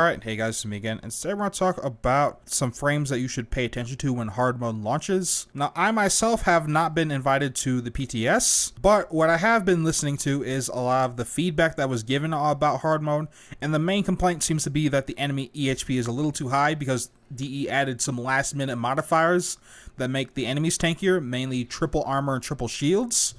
Alright, hey guys, it's me again, and today we're going to talk about some frames that you should pay attention to when hard mode launches. Now, I myself have not been invited to the PTS, but what I have been listening to is a lot of the feedback that was given about hard mode, and the main complaint seems to be that the enemy EHP is a little too high because DE added some last minute modifiers that make the enemies tankier, mainly triple armor and triple shields.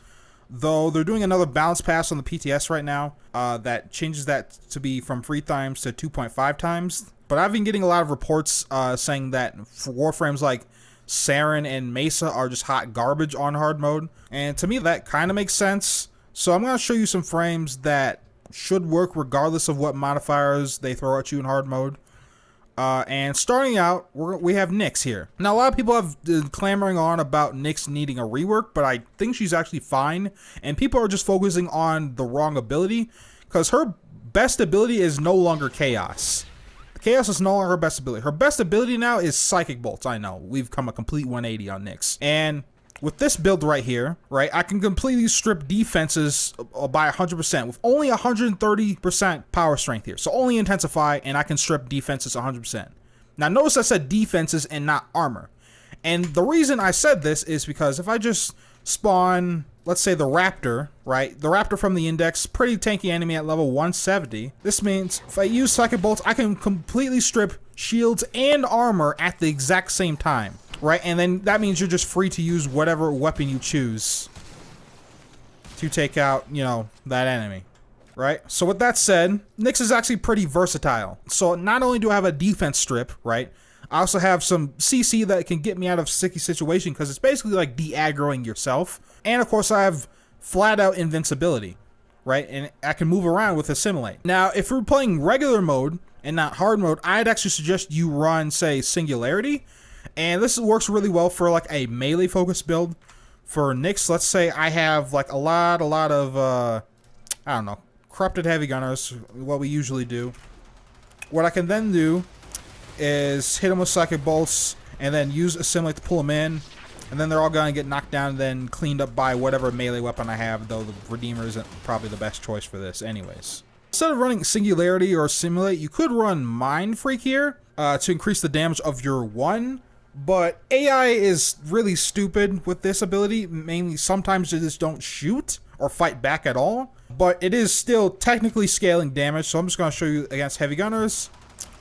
Though they're doing another balance pass on the PTS right now that changes that to be from 3 times to 2.5 times. But I've been getting a lot of reports saying that for Warframes like Saren and Mesa are just hot garbage on hard mode. And to me that kind of makes sense. So I'm going to show you some frames that should work regardless of what modifiers they throw at you in hard mode. And starting out, we have Nyx here. Now, a lot of people have been clamoring on about Nyx needing a rework, but I think she's actually fine. And people are just focusing on the wrong ability, because her best ability is no longer Chaos. Chaos is no longer her best ability. Her best ability now is Psychic Bolts. I know, we've come a complete 180 on Nyx. And with this build right here, right, I can completely strip defenses by 100% with only 130% power strength here. So only intensify, and I can strip defenses 100%. Now notice I said defenses and not armor. And the reason I said this is because if I just spawn, let's say the Raptor, right? The Raptor from the Index, pretty tanky enemy at level 170. This means if I use Psychic Bolts, I can completely strip shields and armor at the exact same time. Right, and then that means you're just free to use whatever weapon you choose to take out, you know, that enemy, right? So with that said, Nyx is actually pretty versatile. So not only do I have a defense strip, right, I also have some CC that can get me out of sticky situation because it's basically like de-aggroing yourself. And of course I have flat out invincibility, right? And I can move around with Assimilate. Now, if we're playing regular mode and not hard mode, I'd actually suggest you run, say, Singularity. And this works really well for like a melee focused build. For Nyx, let's say I have like a lot of, I don't know, corrupted heavy gunners, what we usually do. What I can then do is hit them with Psychic Bolts and then use Assimilate to pull them in. And then they're all going to get knocked down and then cleaned up by whatever melee weapon I have, though the Redeemer isn't probably the best choice for this anyways. Instead of running Singularity or Assimilate, you could run Mind Freak here to increase the damage of your one. But AI is really stupid with this ability. Mainly, sometimes they just don't shoot or fight back at all. But it is still technically scaling damage, so I'm just going to show you against heavy gunners.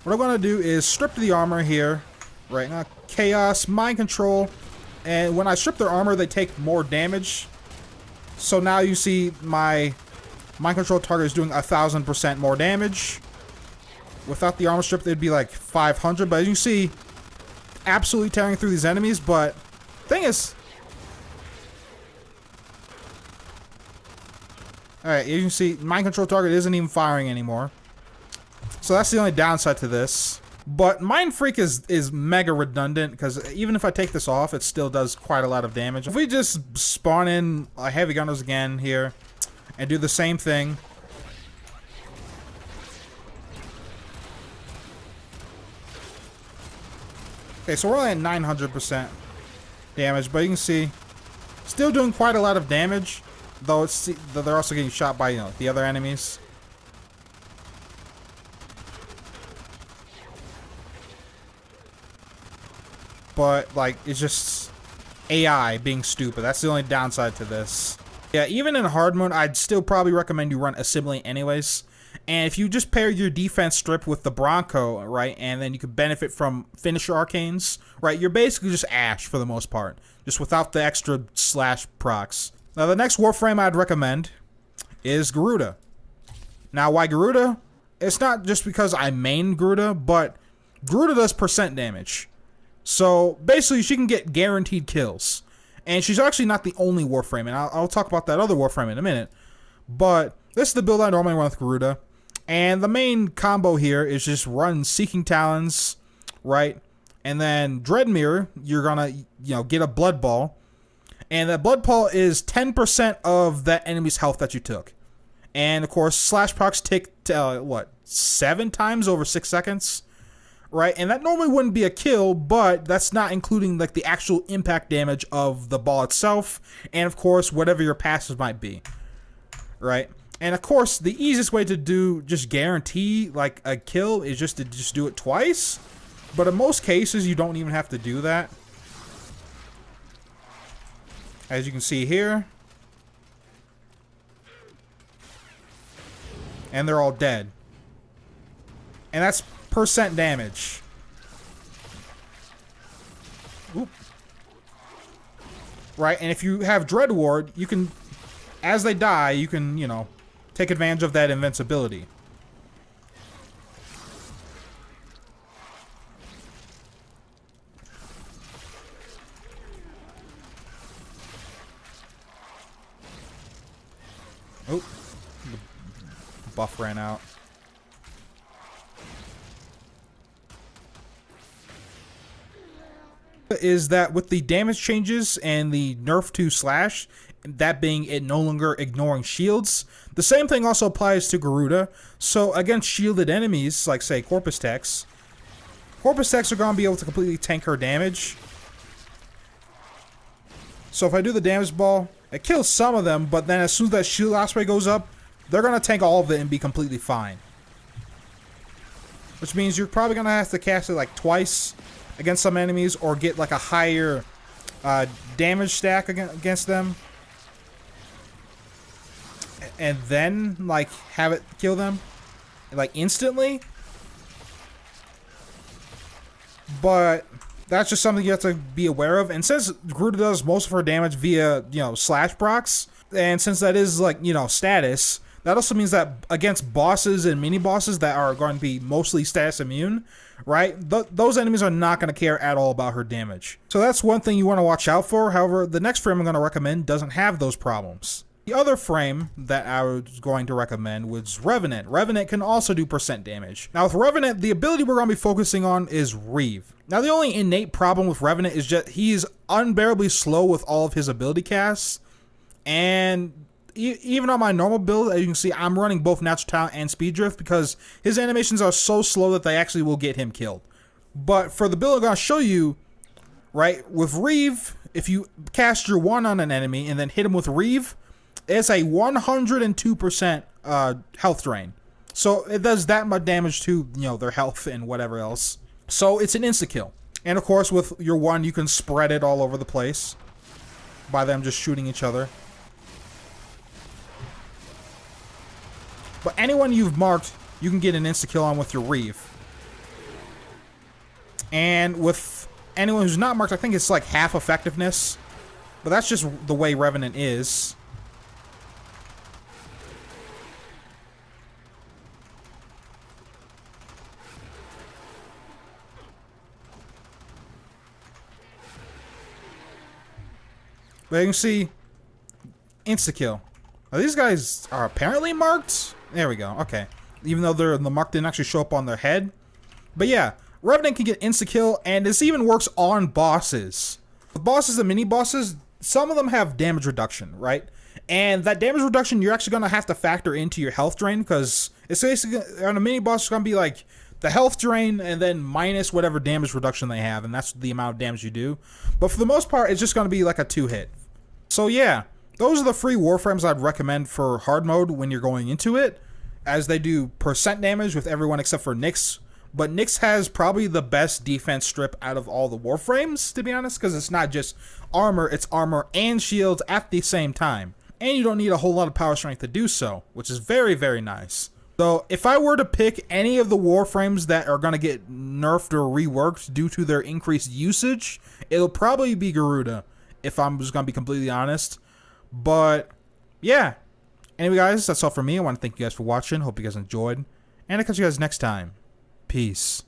What I'm going to do is strip the armor here. Right now, Chaos, Mind Control. And when I strip their armor, they take more damage. So now you see my Mind Control target is doing 1,000% more damage. Without the armor strip, they'd be like 500. But as you see, absolutely tearing through these enemies, but thing is, alright, you can see Mind Control target isn't even firing anymore, so that's the only downside to this. But Mind Freak is mega redundant because even if I take this off, it still does quite a lot of damage. If we just spawn in heavy gunners again here and do the same thing, okay, so we're only at 900% damage, but you can see, still doing quite a lot of damage, though they're also getting shot by, you know, the other enemies. But, like, it's just AI being stupid. That's the only downside to this. Yeah, even in hard mode, I'd still probably recommend you run Assimilate anyways. And if you just pair your defense strip with the Bronco, right, and then you could benefit from finisher arcanes, right, you're basically just Ash for the most part, just without the extra slash procs. Now, the next Warframe I'd recommend is Garuda. Now, why Garuda? It's not just because I main Garuda, but Garuda does percent damage. So, basically, she can get guaranteed kills. And she's actually not the only Warframe, and I'll talk about that other Warframe in a minute. But this is the build I normally run with Garuda. And the main combo here is just run Seeking Talons, right? And then Dread Mirror, you're gonna, you know, get a Blood Ball. And that Blood Ball is 10% of that enemy's health that you took. And of course, slash procs tick to, what, 7 times over 6 seconds? Right? And that normally wouldn't be a kill, but that's not including like the actual impact damage of the ball itself. And of course, whatever your passes might be. Right? And of course, the easiest way to just guarantee like a kill is just to do it twice. But in most cases, you don't even have to do that. As you can see here. And they're all dead. And that's percent damage. Oop. Right, and if you have Dread Ward, you can, as they die, you can, you know, take advantage of that invincibility. Oh, the buff ran out. Is that with the damage changes and the nerf to slash, that being it no longer ignoring shields, the same thing also applies to Garuda. So against shielded enemies, like say Corpus Techs are going to be able to completely tank her damage. So if I do the damage ball, it kills some of them, but then as soon as that shield osprey goes up, they're going to tank all of it and be completely fine. Which means you're probably going to have to cast it like twice against some enemies, or get like a higher damage stack against them, and then like have it kill them like instantly. But that's just something you have to be aware of. And since Garuda does most of her damage via, you know, slash procs, and since that is like, you know, status, that also means that against bosses and mini bosses that are going to be mostly status immune, right? Those enemies are not going to care at all about her damage. So that's one thing you want to watch out for. However, the next frame I'm going to recommend doesn't have those problems. The other frame that I was going to recommend was Revenant. Revenant can also do percent damage. Now with Revenant, the ability we're going to be focusing on is Reeve. Now the only innate problem with Revenant is just he's unbearably slow with all of his ability casts, and even on my normal build, as you can see, I'm running both Natural Talent and Speed Drift because his animations are so slow that they actually will get him killed. But for the build I'm going to show you, right, with Reeve, if you cast your 1 on an enemy and then hit him with Reeve, it's a 102% health drain. So it does that much damage to, you know, their health and whatever else. So it's an insta-kill. And of course, with your 1, you can spread it all over the place by them just shooting each other. But anyone you've marked, you can get an insta-kill on with your Reeve. And with anyone who's not marked, I think it's like half effectiveness. But that's just the way Revenant is. But you can see, insta-kill. Now, these guys are apparently marked. There we go. Okay. Even though the mark didn't actually show up on their head. But yeah, Revenant can get insta-kill, and this even works on bosses. The bosses and mini-bosses, some of them have damage reduction, right? And that damage reduction, you're actually going to have to factor into your health drain, because it's basically, on a mini-boss, it's going to be like the health drain and then minus whatever damage reduction they have, and that's the amount of damage you do. But for the most part, it's just going to be like a 2-hit. So yeah. Those are the free Warframes I'd recommend for hard mode when you're going into it, as they do percent damage with everyone except for Nyx. But Nyx has probably the best defense strip out of all the Warframes, to be honest, because it's not just armor, it's armor and shields at the same time. And you don't need a whole lot of power strength to do so, which is very, very nice. So if I were to pick any of the Warframes that are going to get nerfed or reworked due to their increased usage, it'll probably be Garuda, if I'm just going to be completely honest. But yeah, anyway guys, that's all for me. I want to thank you guys for watching. Hope you guys enjoyed, and I'll catch you guys next time. Peace.